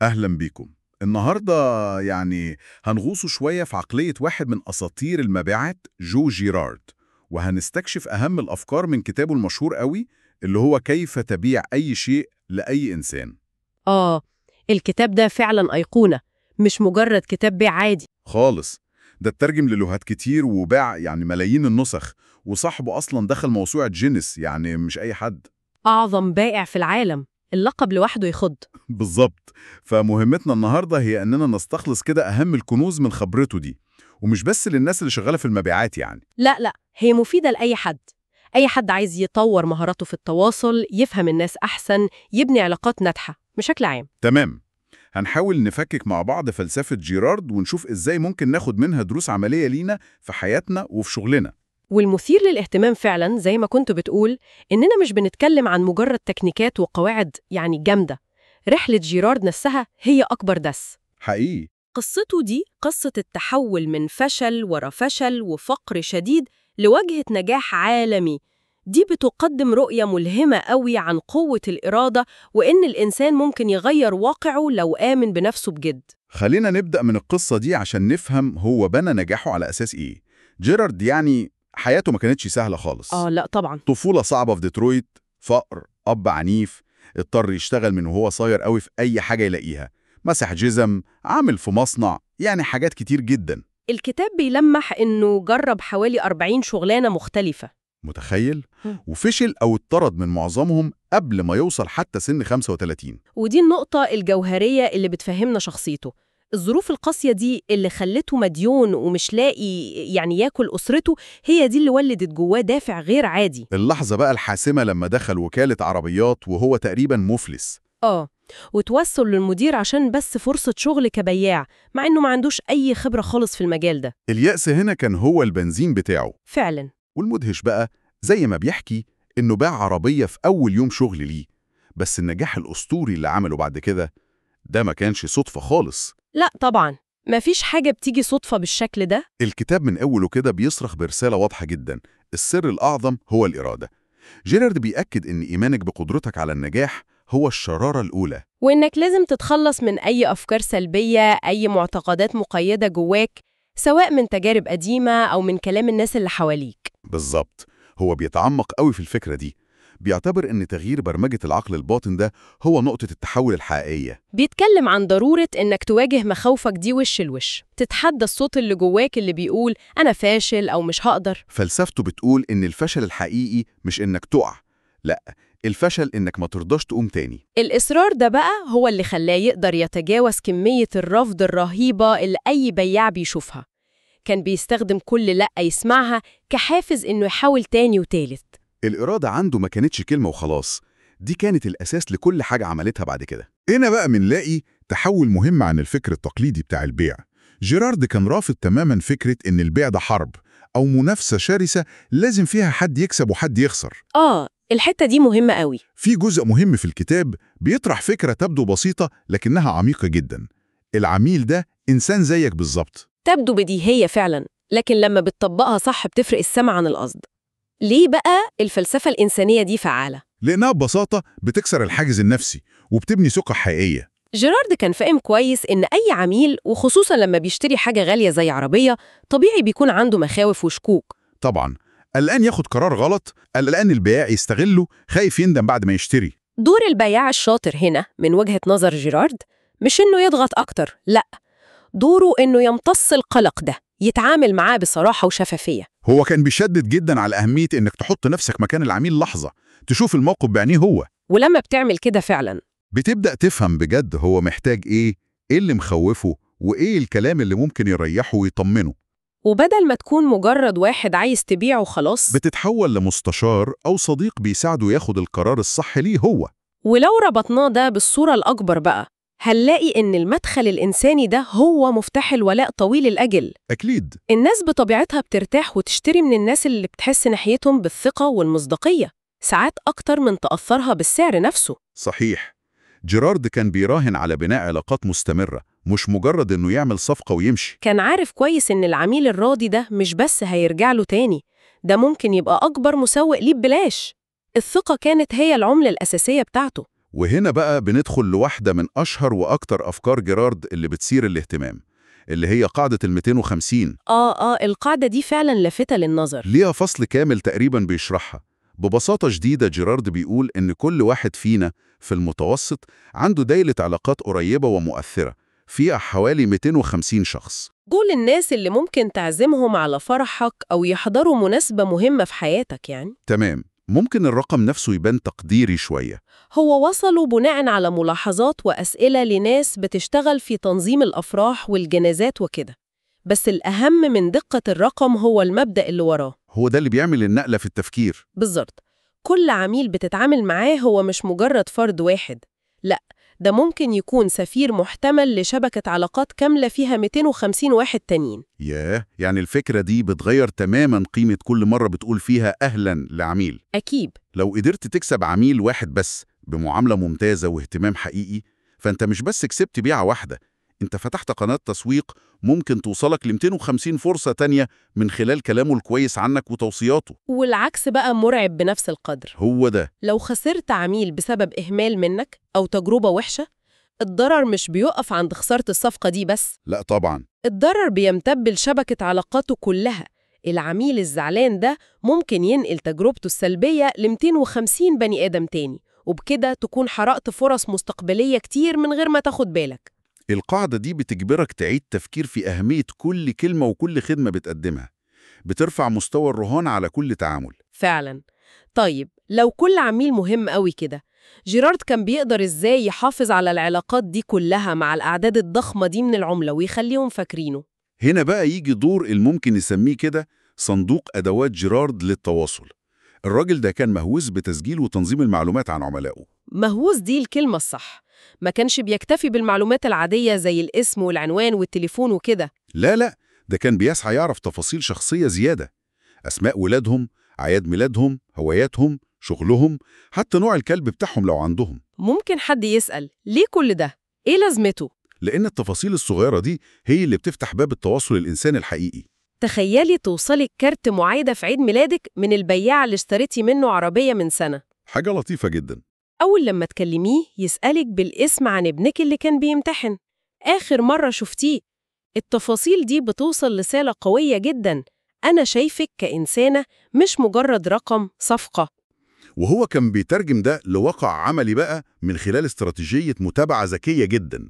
أهلا بيكم. النهاردة هنغوص شوية في عقلية واحد من أساطير المبيعات، جو جيرارد، وهنستكشف أهم الأفكار من كتابه المشهور قوي اللي هو كيف تبيع أي شيء لأي إنسان. آه، الكتاب ده فعلا أيقونة، مش مجرد كتاب بيع عادي. خالص. ده اترجم للغات كتير وباع ملايين النسخ، وصاحبه أصلا دخل موسوعة جينيس، مش أي حد. أعظم بائع في العالم، اللقب لوحده يخض. بالظبط. فمهمتنا النهاردة هي أننا نستخلص كده أهم الكنوز من خبرته دي، ومش بس للناس اللي شغالة في المبيعات لا، هي مفيدة لأي حد. أي حد عايز يطور مهاراته في التواصل، يفهم الناس أحسن، يبني علاقات ناجحة بشكل عام. تمام. هنحاول نفكك مع بعض فلسفة جيرارد ونشوف إزاي ممكن ناخد منها دروس عملية لينا في حياتنا وفي شغلنا. والمثير للاهتمام فعلا زي ما كنت بتقول، إننا مش بنتكلم عن مجرد تكنيكات وقواعد جامدة. رحلة جيرارد نفسها هي أكبر درس. حقيقي. قصته دي قصة التحول من فشل ورا فشل وفقر شديد لواجهة نجاح عالمي. دي بتقدم رؤية ملهمة قوي عن قوة الإرادة، وإن الإنسان ممكن يغير واقعه لو آمن بنفسه بجد. خلينا نبدأ من القصة دي عشان نفهم هو بنى نجاحه على أساس إيه. جيرارد حياته ما كانتش سهلة خالص. لا طبعا. طفولة صعبة في ديترويت، فقر، أب عنيف، اضطر يشتغل من وهو صغير قوي في أي حاجة يلاقيها، مسح جزم، عامل في مصنع، حاجات كتير جدا. الكتاب بيلمح إنه جرب حوالي 40 شغلانة مختلفة. متخيل؟ مم. وفشل أو اتطرد من معظمهم قبل ما يوصل حتى سن 35. ودي النقطة الجوهرية اللي بتفهمنا شخصيته. الظروف القاسية دي اللي خلته مديون ومش لاقي ياكل أسرته، هي دي اللي ولدت جواه دافع غير عادي. اللحظة بقى الحاسمة لما دخل وكالة عربيات وهو تقريبا مفلس. وتوسل للمدير عشان بس فرصة شغل كبياع، مع إنه ما عندوش أي خبرة خالص في المجال ده. اليأس هنا كان هو البنزين بتاعه. فعلا. والمدهش بقى زي ما بيحكي إنه باع عربية في أول يوم شغل ليه، بس النجاح الأسطوري اللي عمله بعد كده ده ما كانش صدفة خالص. لا طبعا، ما فيش حاجة بتيجي صدفة بالشكل ده. الكتاب من أوله كده بيصرخ برسالة واضحة جدا: السر الأعظم هو الإرادة. جيرارد بيأكد إن إيمانك بقدرتك على النجاح هو الشرارة الأولى، وإنك لازم تتخلص من أي أفكار سلبية، أي معتقدات مقيدة جواك، سواء من تجارب قديمة أو من كلام الناس اللي حواليك. بالظبط. هو بيتعمق قوي في الفكرة دي، بيعتبر إن تغيير برمجة العقل الباطن ده هو نقطة التحول الحقيقية. بيتكلم عن ضرورة إنك تواجه مخاوفك دي وش الوش، تتحدى الصوت اللي جواك اللي بيقول أنا فاشل أو مش هقدر. فلسفته بتقول إن الفشل الحقيقي مش إنك تقع، لأ، الفشل إنك ما ترضاش تقوم تاني. الإصرار ده بقى هو اللي خلاه يقدر يتجاوز كمية الرفض الرهيبة اللي أي بياع بيشوفها. كان بيستخدم كل لأ يسمعها كحافز إنه يحاول تاني وتالت. الإرادة عنده ما كانتش كلمة وخلاص، دي كانت الأساس لكل حاجة عملتها بعد كده. هنا بقى بنلاقي تحول مهم عن الفكر التقليدي بتاع البيع. جيرارد كان رافض تماما فكرة إن البيع ده حرب أو منافسة شرسة لازم فيها حد يكسب وحد يخسر. الحتة دي مهمة قوي. في جزء مهم في الكتاب بيطرح فكرة تبدو بسيطة لكنها عميقة جدا: العميل ده إنسان زيك بالظبط. تبدو بديهية فعلا، لكن لما بتطبقها صح بتفرق السمع عن القصد. ليه بقى الفلسفة الإنسانية دي فعالة؟ لأنها ببساطة بتكسر الحاجز النفسي وبتبني ثقة حقيقية. جيرارد كان فاهم كويس إن أي عميل، وخصوصاً لما بيشتري حاجة غالية زي عربية، طبيعي بيكون عنده مخاوف وشكوك. طبعا، قلقان ياخد قرار غلط، قلقان البياع يستغله، خايف يندم بعد ما يشتري. دور البياع الشاطر هنا من وجهة نظر جيرارد مش إنه يضغط أكتر، لأ، دوره إنه يمتص القلق ده، يتعامل معاه بصراحة وشفافية. هو كان بيشدد جدا على أهمية إنك تحط نفسك مكان العميل لحظة، تشوف الموقف بعينيه هو. ولما بتعمل كده فعلاً بتبدأ تفهم بجد هو محتاج إيه اللي مخوفه، وإيه الكلام اللي ممكن يريحه ويطمنه. وبدل ما تكون مجرد واحد عايز تبيعه خلاص، بتتحول لمستشار أو صديق بيساعده ياخد القرار الصح ليه هو. ولو ربطناه ده بالصورة الأكبر بقى، هنلاقي إن المدخل الإنساني ده هو مفتاح الولاء طويل الأجل. أكيد. الناس بطبيعتها بترتاح وتشتري من الناس اللي بتحس ناحيتهم بالثقة والمصداقية، ساعات أكتر من تأثرها بالسعر نفسه. صحيح. جيرارد كان بيراهن على بناء علاقات مستمرة، مش مجرد إنه يعمل صفقة ويمشي. كان عارف كويس إن العميل الراضي ده مش بس هيرجع له تاني، ده ممكن يبقى أكبر مسوق ليه ببلاش. الثقة كانت هي العملة الأساسية بتاعته. وهنا بقى بندخل لواحدة من أشهر وأكتر أفكار جيرارد اللي بتثير الاهتمام، اللي هي قاعدة ال 250. القاعدة دي فعلا لافتة للنظر. ليها فصل كامل تقريبا بيشرحها. ببساطة شديدة جيرارد بيقول إن كل واحد فينا في المتوسط عنده دايرة علاقات قريبة ومؤثرة فيها حوالي 250 شخص. دول الناس اللي ممكن تعزمهم على فرحك أو يحضروا مناسبة مهمة في حياتك يعني. تمام. ممكن الرقم نفسه يبان تقديري شوية. هو وصلوا بناء على ملاحظات وأسئلة لناس بتشتغل في تنظيم الأفراح والجنازات وكده. بس الأهم من دقة الرقم هو المبدأ اللي وراه. هو ده اللي بيعمل النقلة في التفكير. بالظبط. كل عميل بتتعامل معاه هو مش مجرد فرد واحد، لأ، ده ممكن يكون سفير محتمل لشبكة علاقات كاملة فيها 250 واحد تانيين. ياه، يعني الفكرة دي بتغير تماماً قيمة كل مرة بتقول فيها أهلاً لعميل. أكيد. لو قدرت تكسب عميل واحد بس بمعاملة ممتازة واهتمام حقيقي، فأنت مش بس كسبت بيعة واحدة، أنت فتحت قناة تسويق ممكن توصلك ل 250 فرصة تانية من خلال كلامه الكويس عنك وتوصياته. والعكس بقى مرعب بنفس القدر. هو ده. لو خسرت عميل بسبب إهمال منك أو تجربة وحشة، الضرر مش بيقف عند خسارة الصفقة دي بس، لا طبعاً. الضرر بيمتد لشبكة علاقاته كلها. العميل الزعلان ده ممكن ينقل تجربته السلبية ل 250 بني آدم تاني، وبكده تكون حرقت فرص مستقبلية كتير من غير ما تاخد بالك. القاعدة دي بتجبرك تعيد تفكير في أهمية كل كلمة وكل خدمة بتقدمها. بترفع مستوى الرهان على كل تعامل. فعلا. طيب لو كل عميل مهم قوي كده، جيرارد كان بيقدر إزاي يحافظ على العلاقات دي كلها مع الأعداد الضخمة دي من العملاء ويخليهم فاكرينه؟ هنا بقى يجي دور الممكن نسميه كده صندوق أدوات جيرارد للتواصل. الراجل ده كان مهووس بتسجيل وتنظيم المعلومات عن عملائه. مهووس دي الكلمة الصح. ما كانش بيكتفي بالمعلومات العادية زي الاسم والعنوان والتليفون وكده. لا، ده كان بيسعى يعرف تفاصيل شخصية زيادة. أسماء ولادهم، أعياد ميلادهم، هواياتهم، شغلهم، حتى نوع الكلب بتاعهم لو عندهم. ممكن حد يسأل ليه كل ده؟ إيه لازمته؟ لأن التفاصيل الصغيرة دي هي اللي بتفتح باب التواصل الإنساني الحقيقي. تخيلي توصلي كارت معايدة في عيد ميلادك من البياع اللي اشتريتي منه عربية من سنة. حاجة لطيفة جدا. أول لما تكلميه يسألك بالاسم عن ابنك اللي كان بيمتحن، آخر مرة شفتيه. التفاصيل دي بتوصل رسالة قوية جدا: أنا شايفك كإنسانة، مش مجرد رقم صفقة. وهو كان بيترجم ده لواقع عملي بقى من خلال استراتيجية متابعة ذكية جدا.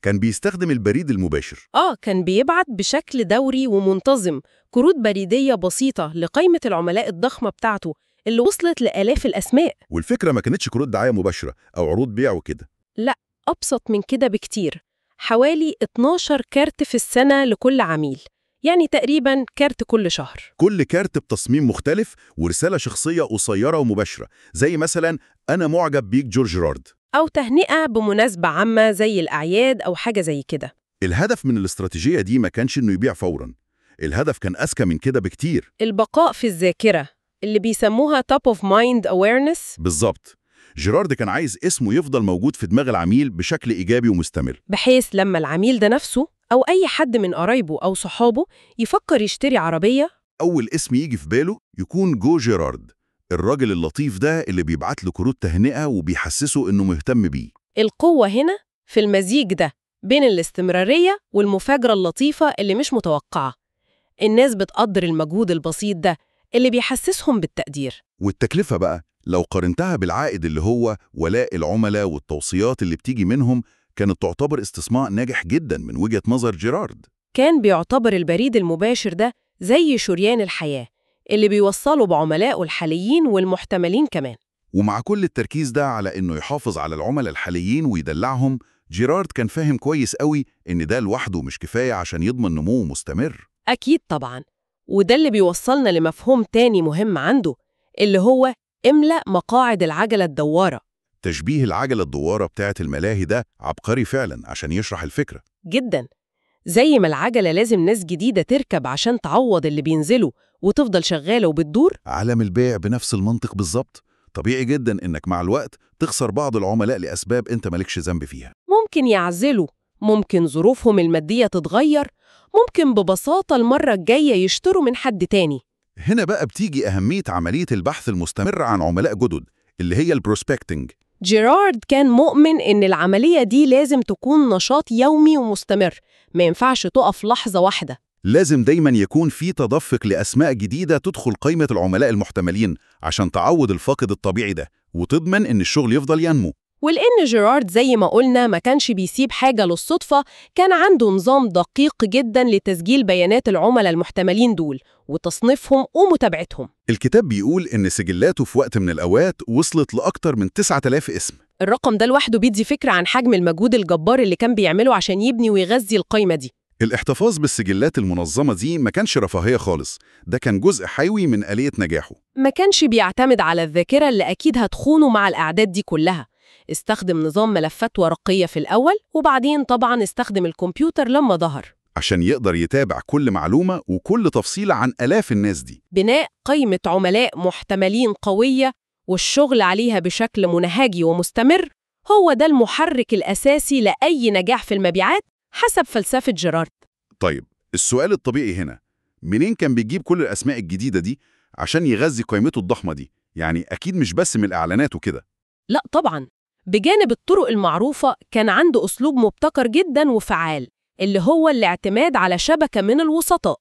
كان بيستخدم البريد المباشر. كان بيبعت بشكل دوري ومنتظم كروت بريدية بسيطة لقائمة العملاء الضخمة بتاعته اللي وصلت لآلاف الأسماء. والفكرة ما كانتش كروت دعاية مباشرة أو عروض بيع وكده. لا، أبسط من كده بكتير. حوالي 12 كارت في السنة لكل عميل، يعني تقريباً كارت كل شهر. كل كارت بتصميم مختلف ورسالة شخصية قصيرة ومباشرة، زي مثلا أنا معجب بيك جورج جيرارد، أو تهنئة بمناسبة عامة زي الأعياد أو حاجة زي كده. الهدف من الاستراتيجية دي ما كانش إنه يبيع فوراً. الهدف كان أذكى من كده بكتير. البقاء في الذاكرة، اللي بيسموها top of mind awareness. بالظبط. جيرارد كان عايز اسمه يفضل موجود في دماغ العميل بشكل إيجابي ومستمر، بحيث لما العميل ده نفسه أو أي حد من قرايبه أو صحابه يفكر يشتري عربية، أول اسم يجي في باله يكون جو جيرارد، الراجل اللطيف ده اللي بيبعت له كروت تهنئة وبيحسسه إنه مهتم بيه. القوة هنا في المزيج ده بين الاستمرارية والمفاجرة اللطيفة اللي مش متوقعة. الناس بتقدر المجهود البسيط ده اللي بيحسسهم بالتقدير. والتكلفة بقى لو قارنتها بالعائد اللي هو ولاء العملاء والتوصيات اللي بتيجي منهم، كانت تعتبر استثمار ناجح جدا من وجهة نظر جيرارد. كان بيعتبر البريد المباشر ده زي شريان الحياة اللي بيوصله بعملائه الحاليين والمحتملين كمان. ومع كل التركيز ده على إنه يحافظ على العملاء الحاليين ويدلعهم، جيرارد كان فاهم كويس قوي إن ده لوحده مش كفاية عشان يضمن نمو مستمر. أكيد طبعاً. وده اللي بيوصلنا لمفهوم تاني مهم عنده، اللي هو املأ مقاعد العجلة الدوارة. تشبيه العجلة الدوارة بتاعت الملاهي ده عبقري فعلا عشان يشرح الفكرة. جداً. زي ما العجلة لازم ناس جديدة تركب عشان تعوض اللي بينزلوا وتفضل شغالة وبتدور، عالم البيع بنفس المنطق بالظبط. طبيعي جدا إنك مع الوقت تخسر بعض العملاء لأسباب أنت مالكش ذنب فيها. ممكن يعزلوا، ممكن ظروفهم المادية تتغير، ممكن ببساطة المرة الجاية يشتروا من حد تاني. هنا بقى بتيجي أهمية عملية البحث المستمر عن عملاء جدد اللي هي البروسبكتنج. جيرارد كان مؤمن إن العملية دي لازم تكون نشاط يومي ومستمر، ما ينفعش تقف لحظة واحدة. لازم دايما يكون في تدفق لأسماء جديدة تدخل قائمة العملاء المحتملين عشان تعوض الفاقد الطبيعي ده وتضمن إن الشغل يفضل ينمو. ولأن جيرارد زي ما قلنا ما كانش بيسيب حاجة للصدفة، كان عنده نظام دقيق جدا لتسجيل بيانات العملاء المحتملين دول وتصنيفهم ومتابعتهم. الكتاب بيقول إن سجلاته في وقت من الأوقات وصلت لأكتر من 9000 اسم. الرقم ده لوحده بيدي فكرة عن حجم المجهود الجبار اللي كان بيعمله عشان يبني ويغذي القائمة دي. الاحتفاظ بالسجلات المنظمة دي ما كانش رفاهية خالص، ده كان جزء حيوي من آلية نجاحه. ما كانش بيعتمد على الذاكرة اللي أكيد هتخونه مع الأعداد دي كلها. استخدم نظام ملفات ورقية في الأول، وبعدين طبعاً استخدم الكمبيوتر لما ظهر عشان يقدر يتابع كل معلومة وكل تفصيلة عن آلاف الناس دي. بناء قائمة عملاء محتملين قوية والشغل عليها بشكل منهجي ومستمر هو ده المحرك الأساسي لأي نجاح في المبيعات حسب فلسفة جيرارد. طيب السؤال الطبيعي هنا، منين كان بيجيب كل الأسماء الجديدة دي عشان يغذي قائمته الضخمة دي؟ يعني أكيد مش بس من الإعلانات وكده. لا طبعاً، بجانب الطرق المعروفة كان عنده أسلوب مبتكر جداً وفعال، اللي هو الاعتماد على شبكة من الوسطاء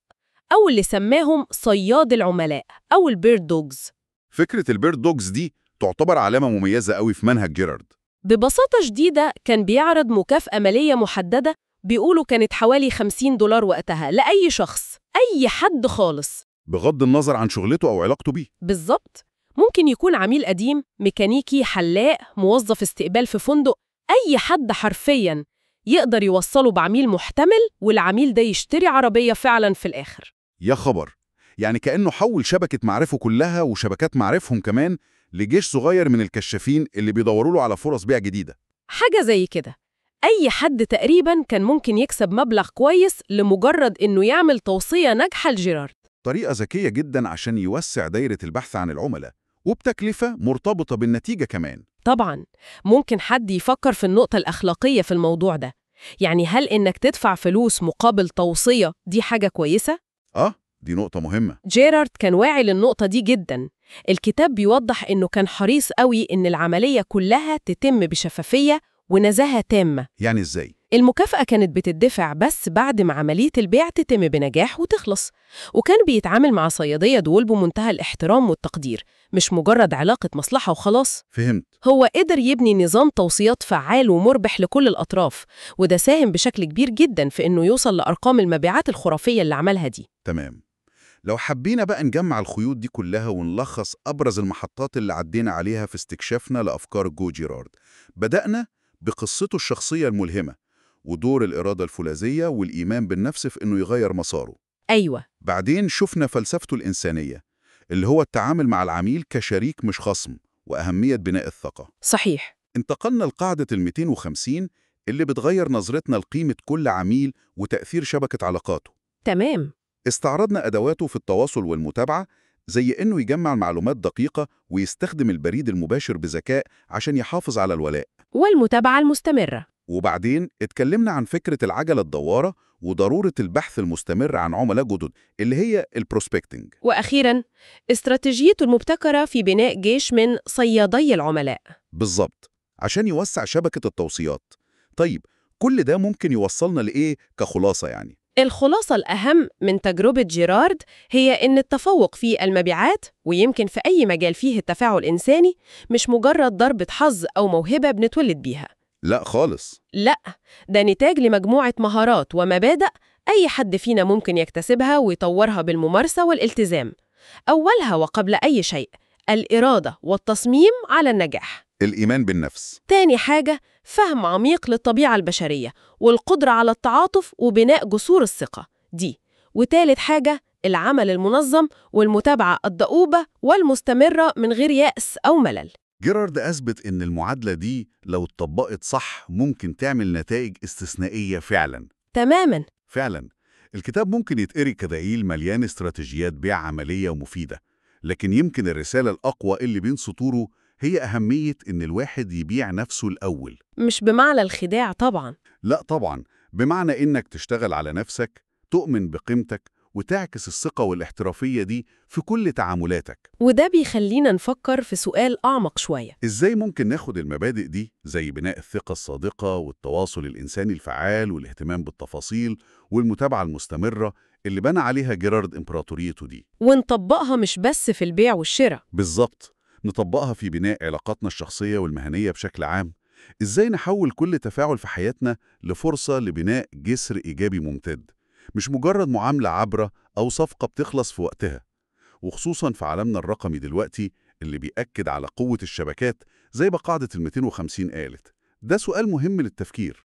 أو اللي سماهم صياد العملاء أو البيرد دوجز. فكرة البيرد دوجز دي تعتبر علامة مميزة قوي في منهج جيرارد. ببساطة شديدة كان بيعرض مكافأة مالية محددة، بيقولوا كانت حوالي $50 وقتها لأي شخص، أي حد خالص، بغض النظر عن شغلته أو علاقته بيه. بالظبط. ممكن يكون عميل قديم، ميكانيكي، حلاق، موظف استقبال في فندق، أي حد حرفياً يقدر يوصله بعميل محتمل والعميل ده يشتري عربية فعلاً في الآخر. يا خبر، يعني كأنه حول شبكة معرفه كلها وشبكات معرفهم كمان لجيش صغير من الكشافين اللي بيدوروا له على فرص بيع جديدة. حاجة زي كده. أي حد تقريباً كان ممكن يكسب مبلغ كويس لمجرد إنه يعمل توصية ناجحة لجيرارد. طريقة ذكية جدا عشان يوسع دايرة البحث عن العملاء وبتكلفة مرتبطة بالنتيجة كمان. طبعاً ممكن حد يفكر في النقطة الأخلاقية في الموضوع ده، يعني هل إنك تدفع فلوس مقابل توصية دي حاجة كويسة؟ دي نقطة مهمة. جيرارد كان واعي للنقطة دي جداً. الكتاب بيوضح إنه كان حريص قوي إن العملية كلها تتم بشفافية ونزاهة تامة. يعني إزاي؟ المكافأة كانت بتدفع بس بعد ما عملية البيع تتم بنجاح وتخلص، وكان بيتعامل مع صيادية دول بمنتهى الاحترام والتقدير، مش مجرد علاقة مصلحة وخلاص. فهمت. هو قدر يبني نظام توصيات فعال ومربح لكل الأطراف، وده ساهم بشكل كبير جدا في إنه يوصل لأرقام المبيعات الخرافية اللي عملها دي. تمام. لو حبينا بقى نجمع الخيوط دي كلها ونلخص أبرز المحطات اللي عدينا عليها في استكشافنا لأفكار جو جيرارد، بدأنا بقصته الشخصية الملهمة ودور الإرادة الفولاذية والإيمان بالنفس في إنه يغير مساره. أيوة. بعدين شفنا فلسفته الإنسانية اللي هو التعامل مع العميل كشريك مش خصم وأهمية بناء الثقة. صحيح. انتقلنا لقاعدة 250 اللي بتغير نظرتنا لقيمة كل عميل وتأثير شبكة علاقاته. تمام. استعرضنا أدواته في التواصل والمتابعة زي إنه يجمع معلومات دقيقة ويستخدم البريد المباشر بذكاء عشان يحافظ على الولاء والمتابعة المستمرة. وبعدين اتكلمنا عن فكرة العجلة الدوارة وضرورة البحث المستمر عن عملاء جدد اللي هي البروسبكتنج. وأخيراً استراتيجيته المبتكرة في بناء جيش من صيادي العملاء. بالظبط، عشان يوسع شبكة التوصيات. طيب كل ده ممكن يوصلنا لإيه كخلاصة يعني؟ الخلاصة الأهم من تجربة جيرارد هي إن التفوق في المبيعات، ويمكن في أي مجال فيه التفاعل الإنساني، مش مجرد ضربة حظ أو موهبة بنتولد بيها. لا خالص. لا، ده نتاج لمجموعة مهارات ومبادئ أي حد فينا ممكن يكتسبها ويطورها بالممارسة والالتزام. أولها وقبل أي شيء الإرادة والتصميم على النجاح. الإيمان بالنفس. تاني حاجة فهم عميق للطبيعة البشرية والقدرة على التعاطف وبناء جسور الثقة دي. وتالت حاجة العمل المنظم والمتابعة الدؤوبة والمستمرة من غير يأس أو ملل. جيرارد أثبت إن المعادلة دي لو اتطبقت صح ممكن تعمل نتائج استثنائية فعلاً. تماماً. فعلاً. الكتاب ممكن يتقري كدليل مليان استراتيجيات بيع عملية ومفيدة، لكن يمكن الرسالة الأقوى اللي بين سطوره هي أهمية إن الواحد يبيع نفسه الأول. مش بمعنى الخداع طبعاً. لا طبعاً، بمعنى إنك تشتغل على نفسك، تؤمن بقيمتك، وتعكس الثقة والاحترافية دي في كل تعاملاتك. وده بيخلينا نفكر في سؤال أعمق شوية. إزاي ممكن ناخد المبادئ دي زي بناء الثقة الصادقة والتواصل الإنساني الفعال والاهتمام بالتفاصيل والمتابعة المستمرة اللي بنى عليها جيرارد إمبراطوريته دي، ونطبقها مش بس في البيع والشراء. بالظبط، نطبقها في بناء علاقاتنا الشخصية والمهنية بشكل عام؟ إزاي نحول كل تفاعل في حياتنا لفرصة لبناء جسر إيجابي ممتد، مش مجرد معاملة عابرة أو صفقة بتخلص في وقتها؟ وخصوصاً في عالمنا الرقمي دلوقتي اللي بيأكد على قوة الشبكات زي ما قاعدة ال250 قالت. ده سؤال مهم للتفكير.